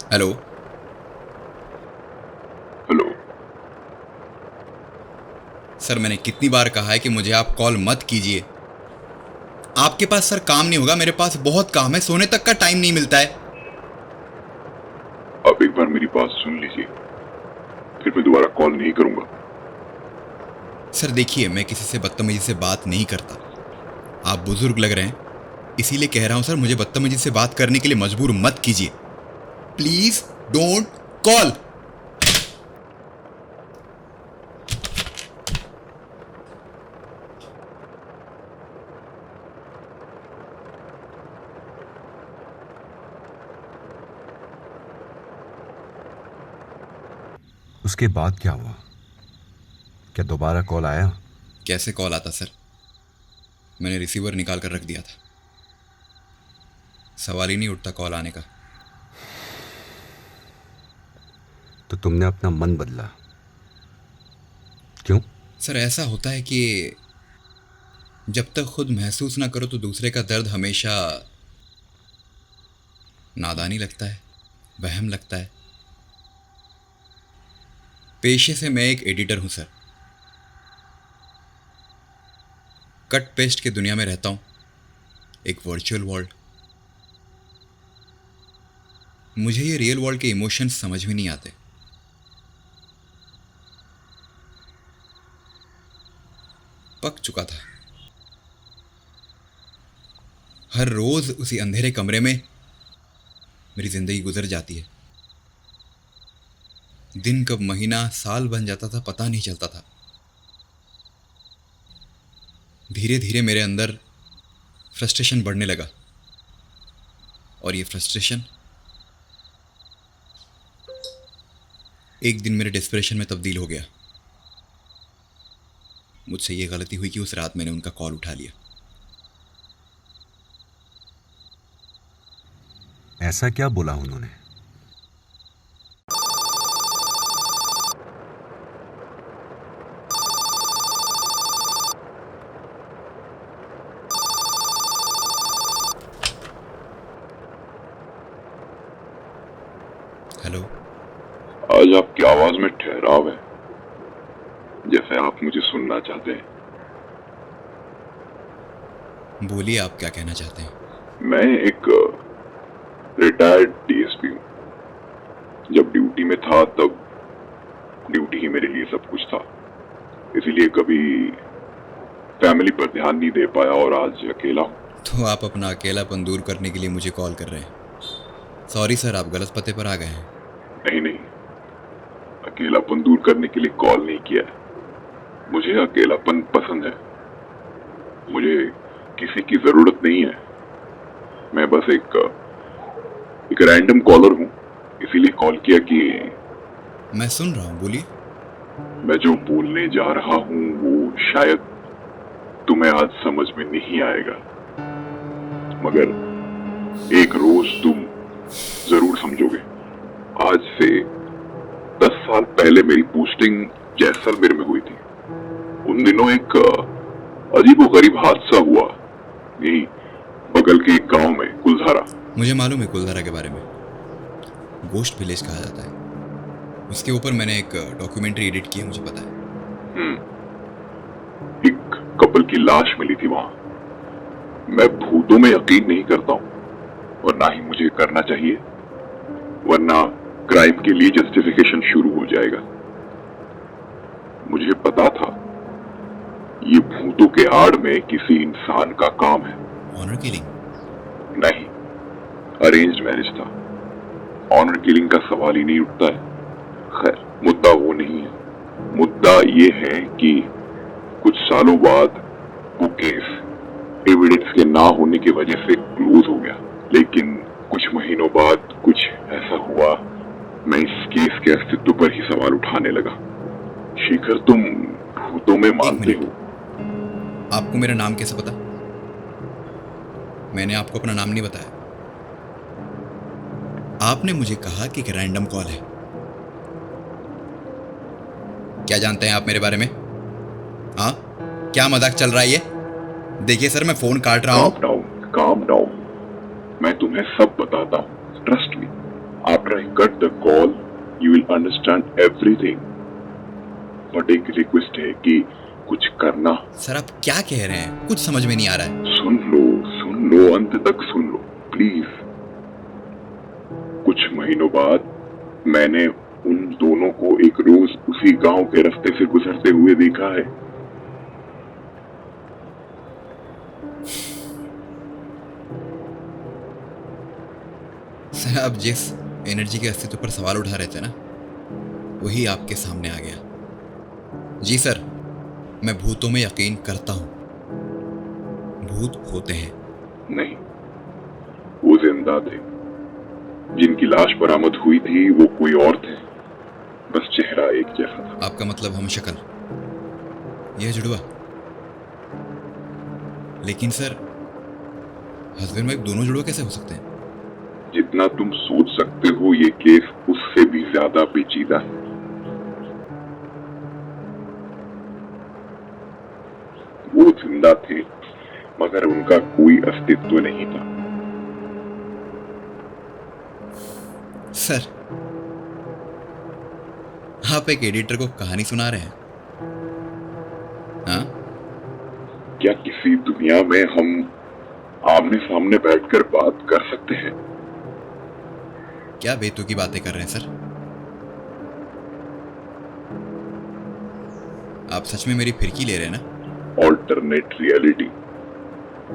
Hello. Hello. Sir मैंने कितनी बार कहा है कि मुझे आप कॉल मत कीजिए। आपके पास सर काम नहीं होगा, मेरे पास बहुत काम है, सोने तक का टाइम नहीं मिलता है। आप एक बार मेरी बात सुन लीजिए, फिर मैं दोबारा कॉल नहीं करूंगा। सर देखिए, मैं किसी से बदतमीजी से बात नहीं करता। आप बुजुर्ग लग रहे हैं, इसीलिए कह रहा हूं सर, मुझे बदतमीजी से बात करने के लिए मजबूर मत कीजिए। Please don't call. उसके बाद क्या हुआ? क्या दोबारा कॉल आया? कैसे कॉल आता सर? मैंने रिसीवर निकाल कर रख दिया था। सवाल ही नहीं उठता कॉल आने का। तो तुमने अपना मन बदला, क्यों? सर ऐसा होता है कि जब तक खुद महसूस ना करो तो दूसरे का दर्द हमेशा नादानी लगता है, वहम लगता है। पेशे से मैं एक एडिटर हूं सर। कट पेस्ट की दुनिया में रहता हूं, एक वर्चुअल वर्ल्ड। मुझे ये रियल वर्ल्ड के इमोशंस समझ में नहीं आते। पक चुका था। हर रोज उसी अंधेरे कमरे में मेरी जिंदगी गुजर जाती है। दिन कब महीना साल बन जाता था पता नहीं चलता था। धीरे धीरे मेरे अंदर फ्रस्ट्रेशन बढ़ने लगा, और ये फ्रस्ट्रेशन एक दिन मेरे डिस्परेशन में तब्दील हो गया। मुझसे ये गलती हुई कि उस रात मैंने उनका कॉल उठा लिया। ऐसा क्या बोला उन्होंने? हेलो। आज आपकी आवाज में ठहराव है, जैसे आप मुझे सुनना चाहते हैं। बोलिए, आप क्या कहना चाहते हैं? मैं एक रिटायर्ड डीएसपी हूँ। जब ड्यूटी में था तब ड्यूटी ही मेरे लिए सब कुछ था, इसीलिए कभी फैमिली पर ध्यान नहीं दे पाया और आज अकेला हूँ। तो आप अपना अकेलापन दूर करने के लिए मुझे कॉल कर रहे हैं? सॉरी सर, आप गलत पते पर आ गए हैं। नहीं नहीं, अकेलापन दूर करने के लिए कॉल नहीं किया है। मुझे अकेलापन पसंद है। मुझे किसी की जरूरत नहीं है। मैं बस एक रैंडम कॉलर हूँ, इसीलिए कॉल किया कि मैं सुन रहा हूं, बोलिए। मैं जो बोलने जा रहा हूँ वो शायद तुम्हें आज समझ में नहीं आएगा, मगर एक रोज तुम जरूर समझोगे। आज से 10 साल पहले मेरी पोस्टिंग जैसलमेर में हुई थी। उन दिनों एक अजीबोगरीब हादसा हुआ, यही बगल के एक गांव में, कुलधारा। मुझे मालूम है कुलधारा के बारे में। गोश्त विलेज कहा जाता है। उसके ऊपर मैंने एक डॉक्यूमेंट्री एडिट की है, मुझे पता है। एक कपल की लाश मिली थी वहां। मैं भूतों में यकीन नहीं करता हूँ, और ना ही मुझे करना चाहिए, वरना क्राइम के लिए जस्टिफिकेशन शुरू हो जाएगा। मुझे पता था ये भूतों के आड़ में किसी इंसान का काम है। Honour killing? नहीं, अरेंज्ड मैरिज था। ऑनर किलिंग का सवाल ही नहीं उठता है। खैर, मुद्दा वो नहीं है। मुद्दा ये है कि कुछ सालों बाद वो केस एविडेंस के ना होने की वजह से क्लोज हो गया। लेकिन कुछ महीनों बाद कुछ ऐसा हुआ, मैं इस केस के अस्तित्व पर ही सवाल उठाने लगा। शेखर, तुम भूतों में मानते हो? आपको मेरा नाम कैसे पता? मैंने आपको अपना नाम नहीं बताया। आपने मुझे कहा कि एक रैंडम कॉल है। क्या जानते हैं आप मेरे बारे में? हाँ, क्या मजाक चल रहा है ये? देखिए सर, मैं फोन काट रहा हूं। Calm down, calm down. मैं तुम्हें सब बताता हूँ, trust me. After I cut the call, you will understand everything. But एक रिक्वेस्ट है कि कुछ करना. सर आप क्या कह रहे हैं, कुछ समझ में नहीं आ रहा है। सुन लो, अंत तक सुन लो, प्लीज. कुछ महीनों बाद मैंने उन दोनों को एक रोज उसी गांव के रास्ते से गुजरते हुए देखा है. सर आप जिस एनर्जी के अस्तित्व पर सवाल उठा रहे थे ना, वही आपके सामने आ गया। जी सर, मैं भूतों में यकीन करता हूँ। भूत होते हैं। नहीं, वो जिंदा थे. जिनकी लाश बरामद हुई थी वो कोई और थे, बस चेहरा एक जैसा था. आपका मतलब हम शक्ल, यह जुड़वा। लेकिन सर, हस्बैंड वाइफ दोनों जुड़वा कैसे हो सकते हैं? जितना तुम सोच सकते हो ये केस उससे भी ज्यादा पेचीदा है. वो जिंदा थे मगर उनका कोई अस्तित्व नहीं था. सर, आप एक एडिटर को कहानी सुना रहे हैं? हाँ? क्या किसी दुनिया में हम आमने सामने बैठकर बात कर सकते हैं? क्या बेतुकी बातें कर रहे हैं सर? आप सच में मेरी फिरकी ले रहे हैं ना? ऑल्टरनेट रियलिटी,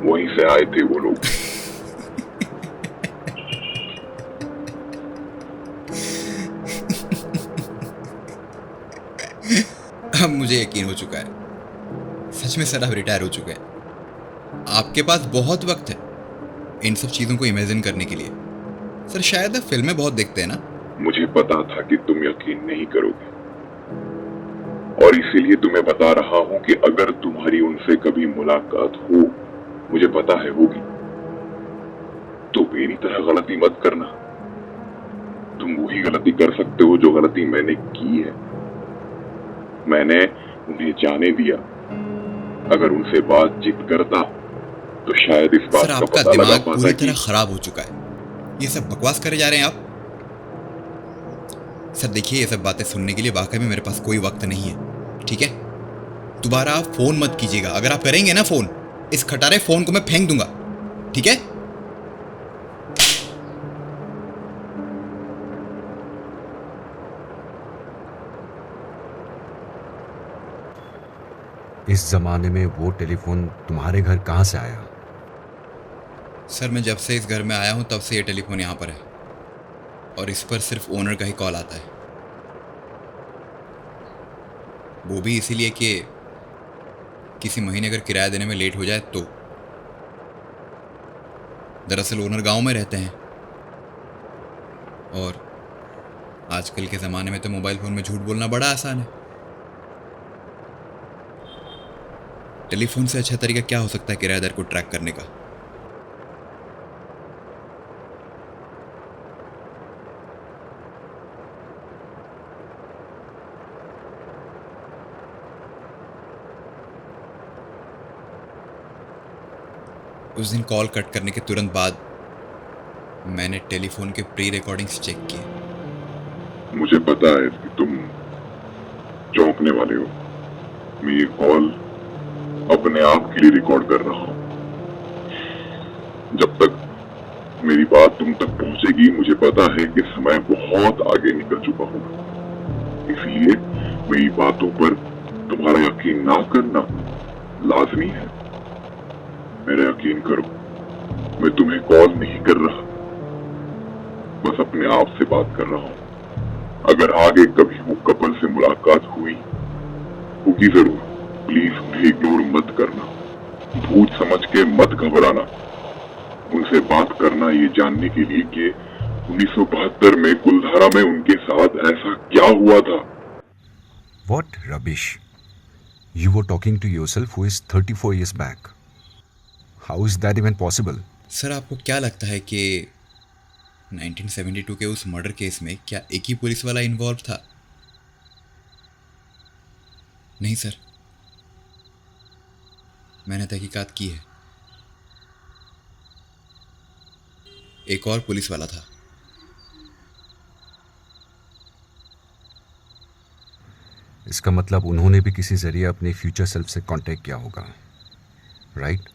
वहीं से आए थे वो लोग. अब मुझे यकीन हो चुका है, सच में सर आप रिटायर हो चुके हैं। आपके पास बहुत वक्त है इन सब चीजों को इमेजिन करने के लिए। सर शायद आप फिल्में बहुत देखते हैं ना? मुझे पता था कि तुम यकीन नहीं करोगे और इसीलिए तुम्हें बता रहा हूं कि अगर तुम्हारी उनसे कभी मुलाकात हो, मुझे पता है होगी, तो मेरी तरह गलती मत करना. तुम वही गलती कर सकते हो जो गलती मैंने की है. मैंने उन्हें जाने दिया. अगर उनसे बातचीत करता तो शायद इस बात सर का आपका पता लगा दिमाग पाता पूरी कि तरह खराब हो चुका है। ये सब बकवास करे जा रहे हैं आप। सर देखिए, ये सब बातें सुनने के लिए वाकई में मेरे पास कोई वक्त नहीं है, ठीक है? दोबारा आप फोन मत कीजिएगा। अगर आप करेंगे ना फोन, इस खटारे फोन को मैं फेंक दूंगा, ठीक है? इस जमाने में वो टेलीफोन तुम्हारे घर कहाँ से आया? सर मैं जब से इस घर में आया हूं तब से ये टेलीफोन यहाँ पर है और इस पर सिर्फ ओनर का ही कॉल आता है। वो भी इसीलिए कि किसी महीने अगर किराया देने में लेट हो जाए तो। दरअसल ओनर गांव में रहते हैं और आजकल के ज़माने में तो मोबाइल फ़ोन में झूठ बोलना बड़ा आसान है। टेलीफोन से अच्छा तरीका क्या हो सकता है किराएदार को ट्रैक करने का? उस दिन कॉल कट करने के तुरंत बाद मैंने टेलीफोन के प्री रिकॉर्डिंग्स चेक किए। मुझे पता है कि तुम चौंकने वाले हो. मैं ये कॉल अपने आप के लिए रिकॉर्ड कर रहा हूं. जब तक मेरी बात तुम तक पहुंचेगी मुझे पता है कि समय बहुत आगे निकल चुका होगा. इसलिए मेरी बातों पर तुम्हारा यकीन ना करना लाजमी है. मेरा यकीन करो, मैं तुम्हें कॉल नहीं कर रहा, बस अपने आप से बात कर रहा हूं. अगर आगे कभी वो कपल से मुलाकात होगी जरूर. प्लीज उन्हें इग्नोर मत करना. भूत समझ के मत घबराना. उनसे बात करना ये जानने के लिए कि 1972 में कुलधारा में उनके साथ ऐसा क्या हुआ था. What rubbish! You were talking to yourself who is 34 years back. How is that even possible? Sir आपको क्या लगता है कि 1972 के उस मर्डर केस में क्या एक ही पुलिस वाला इन्वॉल्व था? नहीं सर, मैंने तहकीकात की है। एक और पुलिस वाला था इसका मतलब उन्होंने भी किसी जरिए अपने फ्यूचर सेल्फ से कांटेक्ट किया होगा, राइट?